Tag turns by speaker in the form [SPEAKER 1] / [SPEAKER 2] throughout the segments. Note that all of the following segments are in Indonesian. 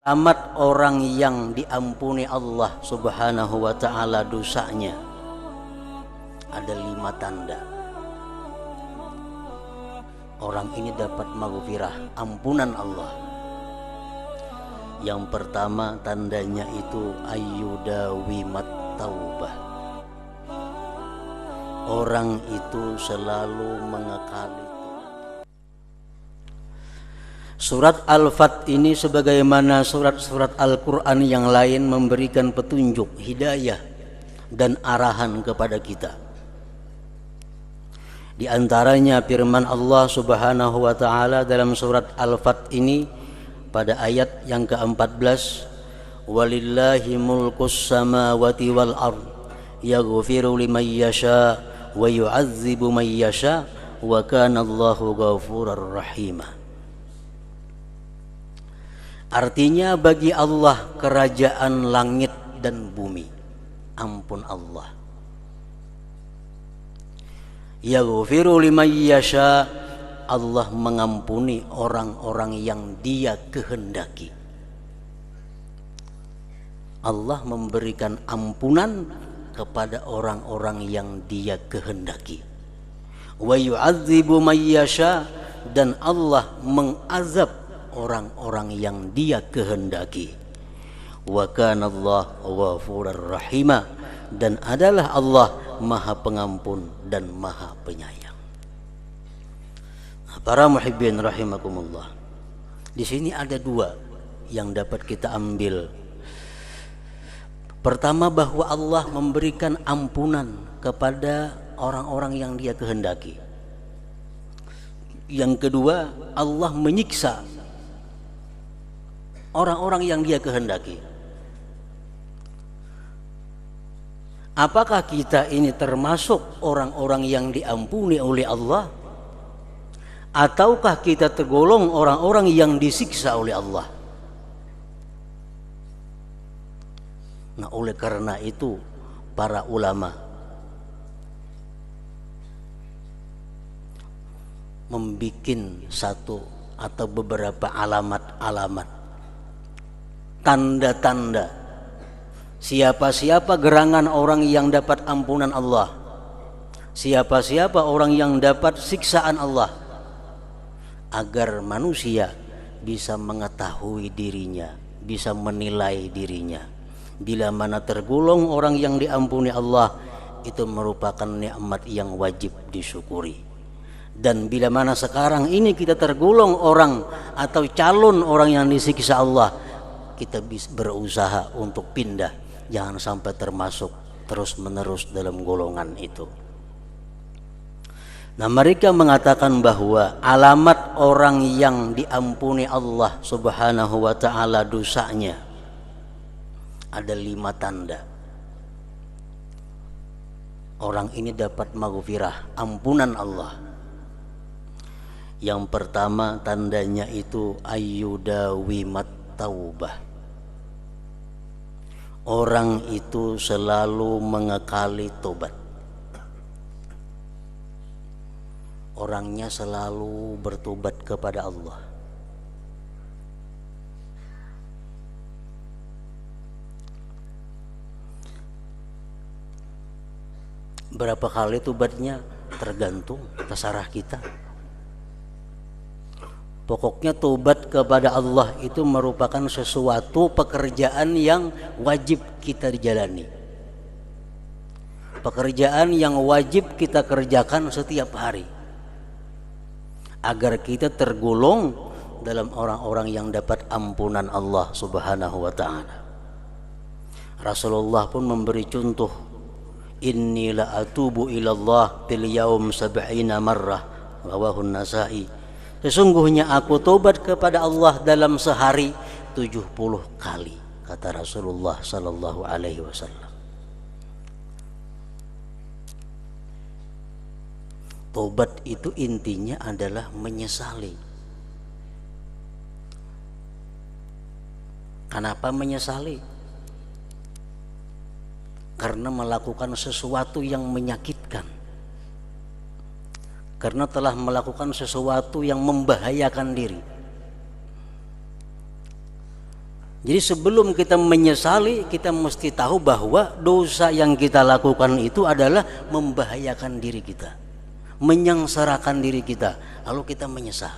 [SPEAKER 1] Amat orang yang diampuni Allah subhanahu wa ta'ala dosanya, ada 5 tanda. Orang ini dapat maghfirah, ampunan Allah. Yang pertama tandanya itu ayyudawimat taubah. Orang itu selalu mengekali. Surat Al-Fat ini sebagaimana surat-surat Al-Quran yang lain memberikan petunjuk, hidayah dan arahan kepada kita. Di antaranya firman Allah subhanahu wa ta'ala dalam surat Al-Fat ini pada ayat yang ke-14, walillahi mulkus samawati wal ard yaghfiru liman yasha wa yu'adzibu man yasha wa kana Allahu ghafurar rahimah. Artinya bagi Allah kerajaan langit dan bumi, ampun Allah. Yaghfiru liman yasha, Allah mengampuni orang-orang yang Dia kehendaki. Allah memberikan ampunan kepada orang-orang yang Dia kehendaki. Wa yu'adzibu man yasha, dan Allah mengazab orang-orang yang Dia kehendaki. Wa kana Allah ghafurur rahima, dan adalah Allah Maha Pengampun dan Maha Penyayang. Para muhibbin rahimakumullah. Di sini ada 2 yang dapat kita ambil. Pertama, bahwa Allah memberikan ampunan kepada orang-orang yang Dia kehendaki. Yang kedua, Allah menyiksa orang-orang yang Dia kehendaki. Apakah kita ini termasuk orang-orang yang diampuni oleh Allah, ataukah kita tergolong orang-orang yang disiksa oleh Allah? Nah, oleh karena itu para ulama membikin satu atau beberapa alamat-alamat, tanda-tanda siapa-siapa gerangan orang yang dapat ampunan Allah, siapa-siapa orang yang dapat siksaan Allah, agar manusia bisa mengetahui dirinya, bisa menilai dirinya. Bila mana tergolong orang yang diampuni Allah, itu merupakan nikmat yang wajib disyukuri. Dan bila mana sekarang ini kita tergolong orang atau calon orang yang disiksa Allah, kita bisa berusaha untuk pindah, jangan sampai termasuk terus-menerus dalam golongan itu. Nah, mereka mengatakan bahwa alamat orang yang diampuni Allah subhanahu wa ta'ala dosanya ada 5 tanda. Orang ini dapat maghfirah, ampunan Allah. Yang pertama tandanya itu ayyudawimat taubah. Orang itu selalu mengekali tobat. Orangnya selalu bertobat kepada Allah. Berapa kali tobatnya tergantung, terserah kita. Pokoknya tobat kepada Allah itu merupakan sesuatu pekerjaan yang wajib kita jalani. Pekerjaan yang wajib kita kerjakan setiap hari, agar kita tergolong dalam orang-orang yang dapat ampunan Allah subhanahu wa ta'ala. Rasulullah pun memberi contoh, inni la atubu ilallah fil yaum 70 marrah, rawahu Nasa'i. Sesungguhnya aku tobat kepada Allah dalam sehari 70 kali, kata Rasulullah sallallahu alaihi wasallam. Tobat itu intinya adalah menyesali. Kenapa menyesali? Karena melakukan sesuatu yang menyakitkan, karena telah melakukan sesuatu yang membahayakan diri. Jadi sebelum kita menyesali, kita mesti tahu bahwa dosa yang kita lakukan itu adalah membahayakan diri kita, menyengsarakan diri kita, lalu kita menyesal.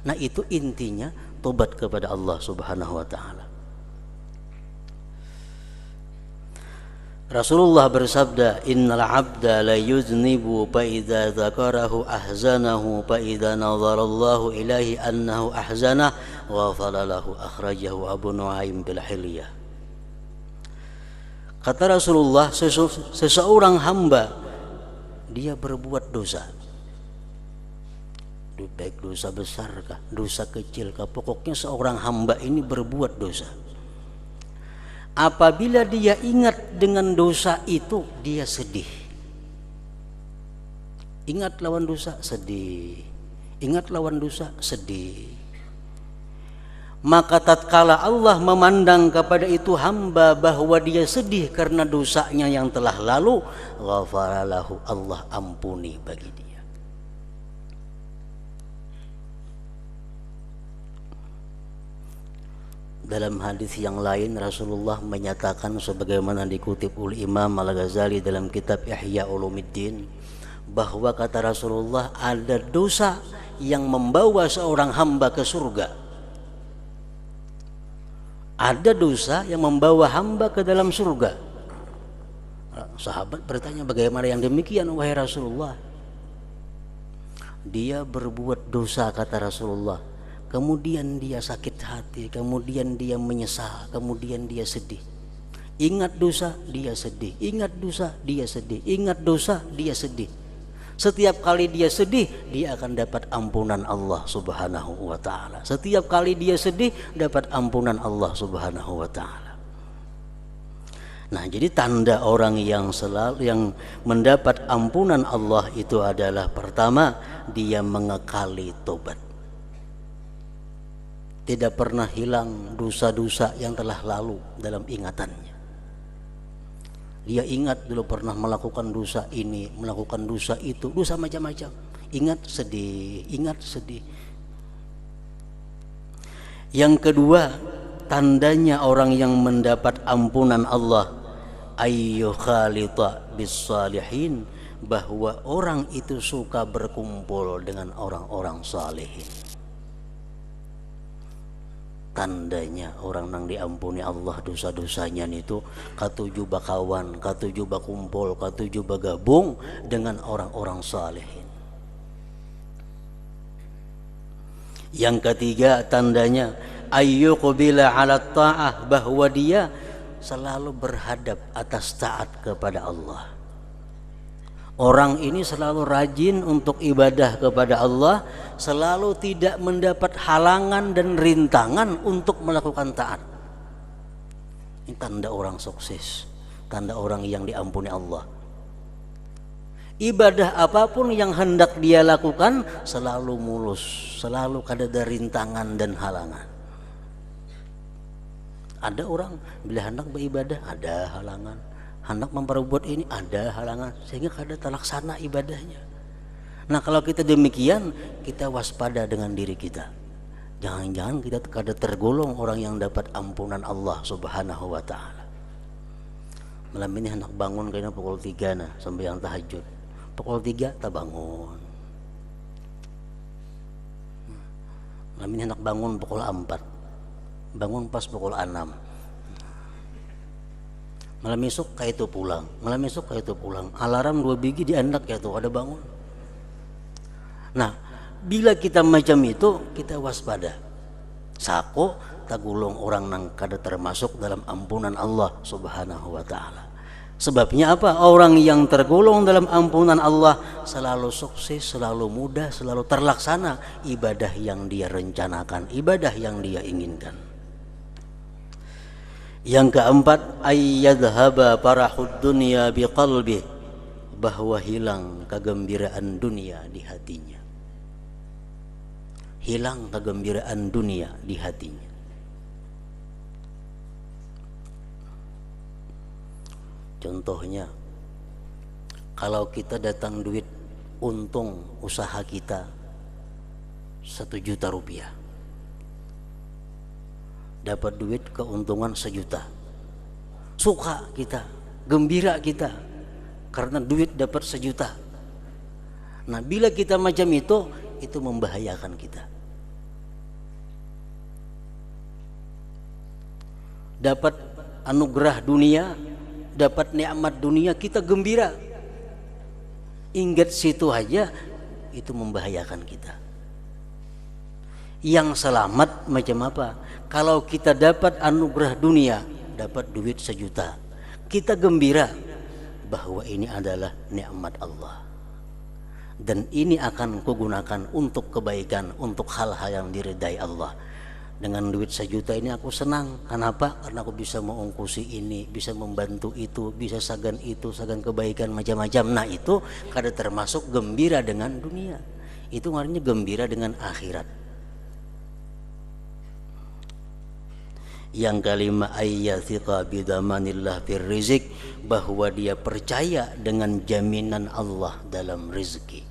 [SPEAKER 1] Nah, itu intinya tobat kepada Allah Subhanahu wa taala. Rasulullah bersabda, innal abda la yuznibu fa idza dzakarahu ahzanahu fa idza nazarallahu ilaihi annahu ahzanah wa falalahu, akhrajahu Abu Nuaim bil Hilyah. Kata Rasulullah, seseorang hamba dia berbuat dosa, baik dosa besar kah, dosa kecil kah, pokoknya seorang hamba ini berbuat dosa. Apabila dia ingat dengan dosa itu, dia sedih. Ingat lawan dosa, sedih. Ingat lawan dosa, sedih. Maka tatkala Allah memandang kepada itu hamba bahwa dia sedih karena dosanya yang telah lalu, ghafaralahu, Allah ampuni bagi dia. Dalam hadis yang lain Rasulullah menyatakan sebagaimana dikutip oleh Imam Al-Ghazali dalam kitab Ihya Ulumuddin, bahwa kata Rasulullah ada dosa yang membawa seorang hamba ke surga. Ada dosa yang membawa hamba ke dalam surga. Sahabat bertanya, bagaimana yang demikian wahai Rasulullah? Dia berbuat dosa kata Rasulullah, kemudian dia sakit hati, kemudian dia menyesal, kemudian dia sedih. Ingat dosa, dia sedih. Ingat dosa, dia sedih. Ingat dosa, dia sedih. Setiap kali dia sedih, dia akan dapat ampunan Allah Subhanahu wa taala. Setiap kali dia sedih, dapat ampunan Allah Subhanahu wa taala. Nah, jadi tanda orang yang mendapat ampunan Allah itu adalah, pertama, dia mengekali tobat. Tidak pernah hilang dosa-dosa yang telah lalu dalam ingatannya. Dia ingat dulu pernah melakukan dosa ini, melakukan dosa itu, dosa macam-macam. Ingat, sedih, ingat, sedih. Yang kedua, tandanya orang yang mendapat ampunan Allah, ayyu khalita bis salihin, bahwa orang itu suka berkumpul dengan orang-orang salihin. Tandanya orang nang diampuni Allah dosa-dosanya itu katuju bakawan, katuju bakumpul, katuju bagabung dengan orang-orang salihin. Yang ketiga tandanya ayyuqbila 'ala ta'ah, bahwa dia selalu berhadap atas taat kepada Allah. Orang ini selalu rajin untuk ibadah kepada Allah, selalu tidak mendapat halangan dan rintangan untuk melakukan taat. Ini tanda orang sukses, tanda orang yang diampuni Allah. Ibadah apapun yang hendak dia lakukan selalu mulus, selalu kada rintangan dan halangan. Ada orang bila hendak beribadah ada halangan, hendak memperbuat ini ada halangan, sehingga kada terlaksana ibadahnya. Nah, kalau kita demikian, kita waspada dengan diri kita. Jangan-jangan kita kada tergolong orang yang dapat ampunan Allah Subhanahu wa taala. Malam ini hendak bangun kayaknya pukul 3 nah, sembahyang tahajud. Pukul 3 tak bangun. Malam ini hendak bangun pukul 4. Bangun pas pukul 6. Malam esok kayak itu pulang, malam esok kayak itu pulang. Alarm 2 biji diandak ya tuh ada bangun. Nah, bila kita macam itu, kita waspada. Sako tagulong orang nang kada termasuk dalam ampunan Allah Subhanahu wa taala. Sebabnya apa? Orang yang tergolong dalam ampunan Allah selalu sukses, selalu mudah, selalu terlaksana ibadah yang dia rencanakan, ibadah yang dia inginkan. Yang keempat, ayyadhhaba farahud dunya biqalbi, bahwa hilang kegembiraan dunia di hatinya. Hilang kegembiraan dunia di hatinya. Contohnya, kalau kita datang duit untung usaha kita 1 juta rupiah, dapat duit keuntungan 1 juta. Suka kita, gembira kita karena duit dapat 1 juta. Nah, bila kita macam itu membahayakan kita. Dapat anugerah dunia, dapat nikmat dunia, kita gembira. Ingat situ aja, itu membahayakan kita. Yang selamat macam apa? Kalau kita dapat anugerah dunia, dapat duit 1 juta, kita gembira bahwa ini adalah nikmat Allah, dan ini akan kugunakan untuk kebaikan, untuk hal-hal yang diridai Allah. Dengan duit 1 juta ini aku senang. Kenapa? Karena aku bisa mengungkusi ini, bisa membantu itu, bisa sagan itu, sagan kebaikan macam-macam. Nah, itu kada termasuk gembira dengan dunia. Itu artinya gembira dengan akhirat. Yang kelima, ayyathiqa bidamanillah fir rizq, bahwa dia percaya dengan jaminan Allah dalam rezeki.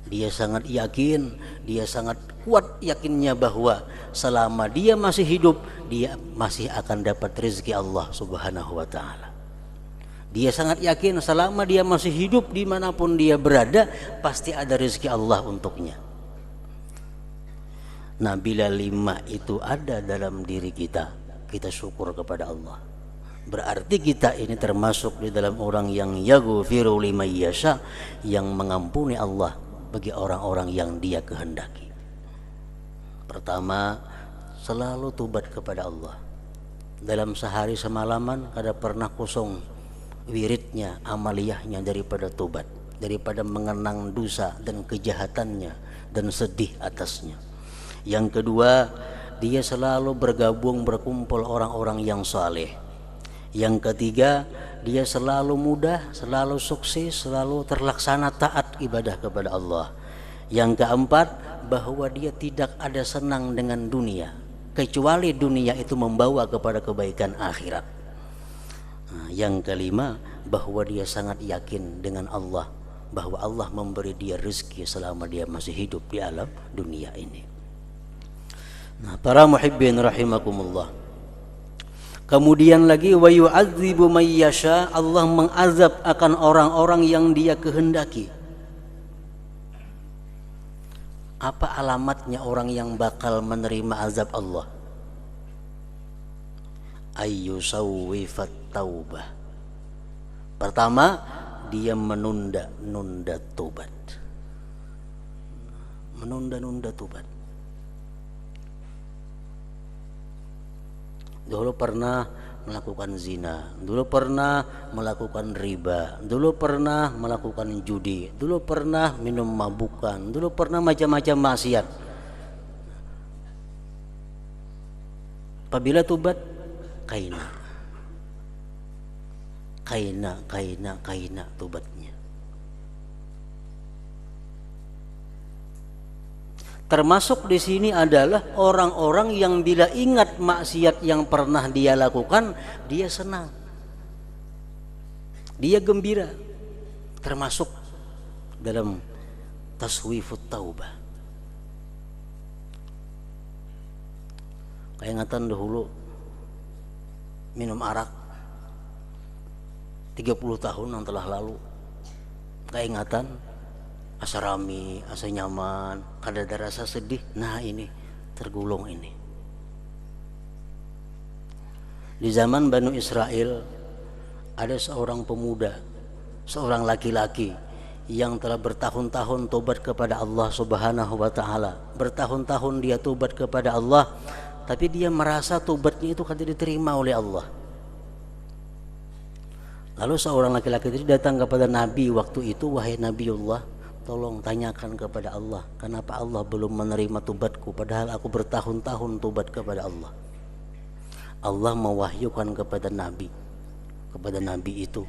[SPEAKER 1] Dia sangat yakin, dia sangat kuat yakinnya bahwa selama dia masih hidup, dia masih akan dapat rezeki Allah Subhanahu wa ta'ala. Dia sangat yakin selama dia masih hidup, dimanapun dia berada, pasti ada rezeki Allah untuknya. Nah, bila 5 itu ada dalam diri kita, kita syukur kepada Allah. Berarti kita ini termasuk di dalam orang yang yaghfiru liman yasha, yang mengampuni Allah bagi orang-orang yang dia kehendaki. Pertama, selalu tobat kepada Allah. Dalam sehari semalaman kada pernah kosong wiridnya, amaliyahnya daripada tobat, daripada mengenang dosa dan kejahatannya dan sedih atasnya. Yang kedua, dia selalu berkumpul orang-orang yang saleh. Yang ketiga, dia selalu mudah, selalu sukses, selalu terlaksana taat ibadah kepada Allah. Yang keempat, bahwa dia tidak ada senang dengan dunia, kecuali dunia itu membawa kepada kebaikan akhirat. Nah, yang kelima, bahwa dia sangat yakin dengan Allah, bahwa Allah memberi dia rezeki selama dia masih hidup di alam dunia ini. Nah, para muhibbin rahimakumullah. Kemudian lagi, wa yu'adzibu may yasha, Allah mengazab akan orang-orang yang dia kehendaki. Apa alamatnya orang yang bakal menerima azab Allah? Ayyusawwifat taubah. Pertama, dia menunda-nunda tobat. Menunda-nunda tobat. Dulu pernah melakukan zina, dulu pernah melakukan riba, dulu pernah melakukan judi, dulu pernah minum mabukan, dulu pernah macam-macam maksiat. Apabila tobat, kaina tobatnya. Termasuk di sini adalah orang-orang yang bila ingat maksiat yang pernah dia lakukan, dia senang, dia gembira. Termasuk dalam taswifut taubah. Kaingatan dahulu minum arak 30 tahun yang telah lalu. Kaingatan asa rami, asa nyaman, kada ada rasa sedih. Nah, ini tergulung ini. Di zaman Banu Israel ada seorang pemuda, seorang laki-laki yang telah bertahun-tahun tobat kepada Allah Subhanahu wa ta'ala. Bertahun-tahun dia tobat kepada Allah, tapi dia merasa tobatnya itu kada diterima oleh Allah. Lalu seorang laki-laki itu datang kepada Nabi waktu itu, wahai Nabiullah, tolong tanyakan kepada Allah, kenapa Allah belum menerima tobatku padahal aku bertahun-tahun tobat kepada Allah. Allah mewahyukan kepada Nabi itu,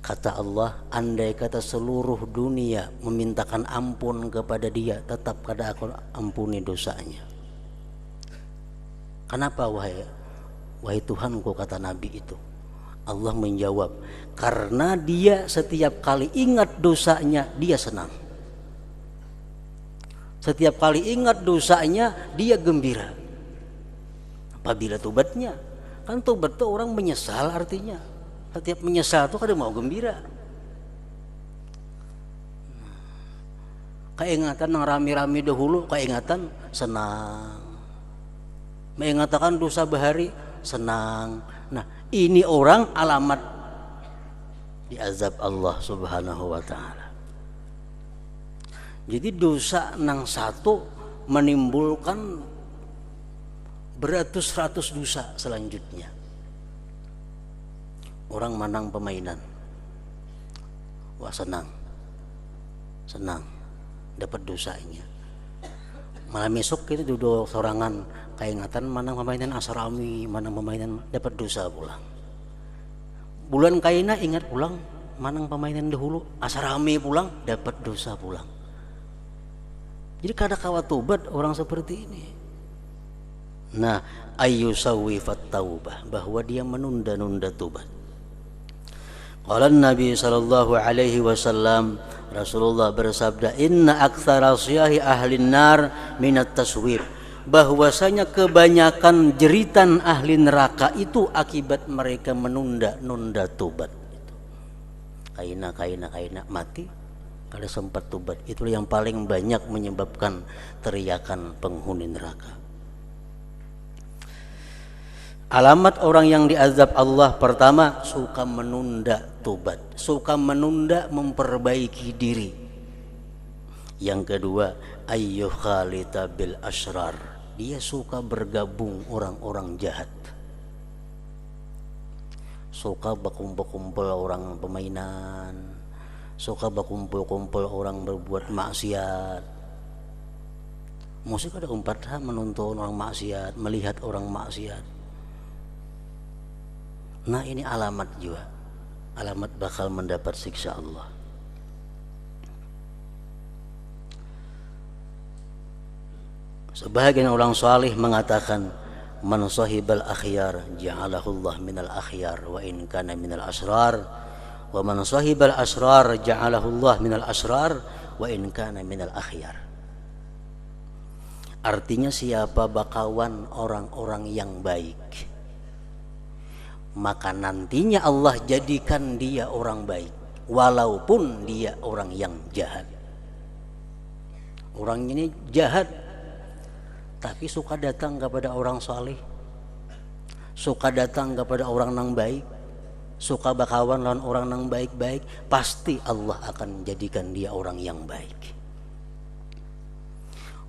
[SPEAKER 1] kata Allah, andai kata seluruh dunia memintakan ampun kepada dia, tetap kada aku ampuni dosanya. Kenapa wahai Tuhanku, kata Nabi itu. Allah menjawab, karena dia setiap kali ingat dosanya dia senang. Setiap kali ingat dosanya dia gembira. apabila tobatnya. Kan tobat itu orang menyesal artinya. Setiap menyesal itu kadang mau gembira. Keingatan yang rame-rame dahulu, keingatan senang. Mengatakan dosa bahari senang. Nah, ini orang alamat diazab Allah Subhanahu wa taala. Jadi dosa nang satu menimbulkan beratus-ratus dosa selanjutnya. Orang menang permainan, wah senang dapat dosanya. Malam esok kita duduk sorangan keingatan menang permainan asrami, menang permainan dapat dosa pulang. Bulan kaina ingat pulang menang permainan dahulu asrami pulang dapat dosa pulang. Jadi kada kawat tobat orang seperti ini. Nah, ayyusawwifat taubah, bahwa dia menunda-nunda tobat. Qala Nabi sallallahu alaihi wasallam, Rasulullah bersabda, inna aktsara syahi ahli nar minat taswib, bahwasanya kebanyakan jeritan ahli neraka itu akibat mereka menunda-nunda tobat. Kaina mati kada sempat tobat. Itulah yang paling banyak menyebabkan teriakan penghuni neraka. Alamat orang yang diazab Allah, pertama, suka menunda tobat, suka menunda memperbaiki diri. Yang kedua, ayyukhalita bil asrar, dia suka bergabung orang-orang jahat, suka berkumpul-kumpul orang permainan, suka berkumpul-kumpul orang berbuat maksiat. Musik ada umpat menonton orang maksiat, melihat orang maksiat. Nah, ini alamat juga, alamat bakal mendapat siksa Allah. Sebagian orang salih mengatakan, man sahibal akhyar ja'alahullah minal akhyar wa in kana minal asrar, wa man sahibal asrar ja'alahullah minal asrar wa in kana minal akhyar. Artinya, siapa bakawan orang-orang yang baik, maka nantinya Allah jadikan dia orang baik, walaupun dia orang yang jahat. Orang ini jahat, tapi suka datang kepada orang saleh, suka datang kepada orang yang baik, suka bakawan lawan orang yang baik-baik, pasti Allah akan jadikan dia orang yang baik.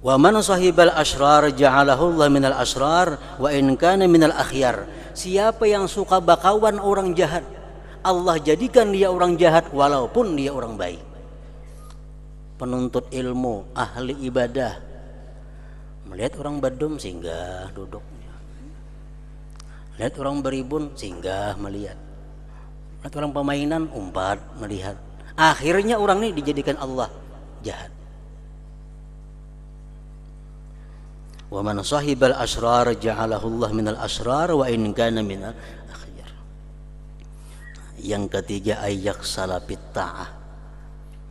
[SPEAKER 1] Wa man sahibal asrar ja'alahu Allah minal asrar wa in kana minal akhyar. Siapa yang suka bakawan orang jahat, Allah jadikan dia orang jahat walaupun dia orang baik. Penuntut ilmu, ahli ibadah, melihat orang badum singgah duduk, lihat orang beribun singgah melihat, lihat orang permainan umpat melihat. Akhirnya orang ini dijadikan Allah jahat. Wa man sahibal asrar ja'alahu Allah minal asrar wa in kana minal akhyar. Yang ketiga, ayyak salapit ta'ah,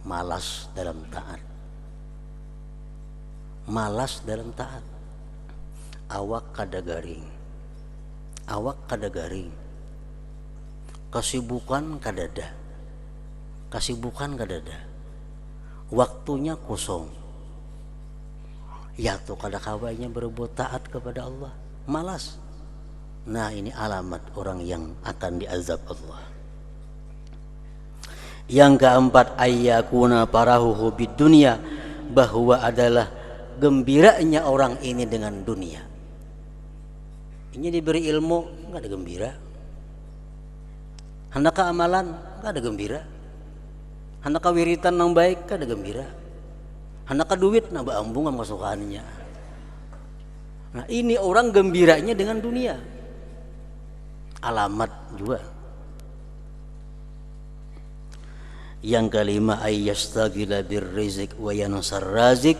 [SPEAKER 1] malas dalam taat. Malas dalam taat. Awak kada garing, kesibukan kadada, waktunya kosong. Ya tuh kada kawainya berbuat taat kepada Allah, malas. Nah, ini alamat orang yang akan diazab Allah. Yang keempat, ayyakuna parahuhu bid dunya, bahwa adalah gembiranya orang ini dengan dunia. Ini diberi ilmu enggak ada gembira, hendak amalan enggak ada gembira, hendak wiritan yang baik enggak ada gembira, hendak duit nambah ambung sama kesukaannya. Nah, ini orang gembiranya dengan dunia, alamat juga. Yang kelima, ayyastagila birrizq wa yansar razik,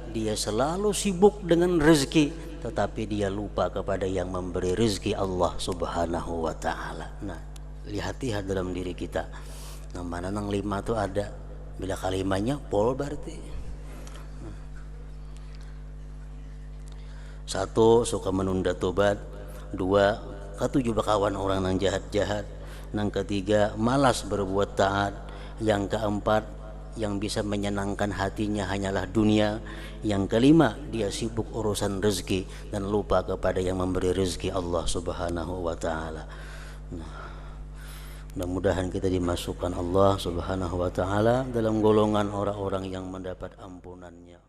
[SPEAKER 1] dia selalu sibuk dengan rezeki tetapi dia lupa kepada yang memberi rezeki, Allah Subhanahu wa taala. Nah, lihat dalam diri kita. Nah, mana nang lima tuh ada, bila kalimanya pol berarti. Satu, suka menunda tobat. Dua, ketujuh bakawan orang yang jahat-jahat. Yang ketiga, malas berbuat taat. Yang keempat, yang bisa menyenangkan hatinya hanyalah dunia. Yang kelima, dia sibuk urusan rezeki dan lupa kepada yang memberi rezeki, Allah Subhanahu wa taala. Mudah-mudahan kita dimasukkan Allah Subhanahu wa taala dalam golongan orang-orang yang mendapat ampunannya.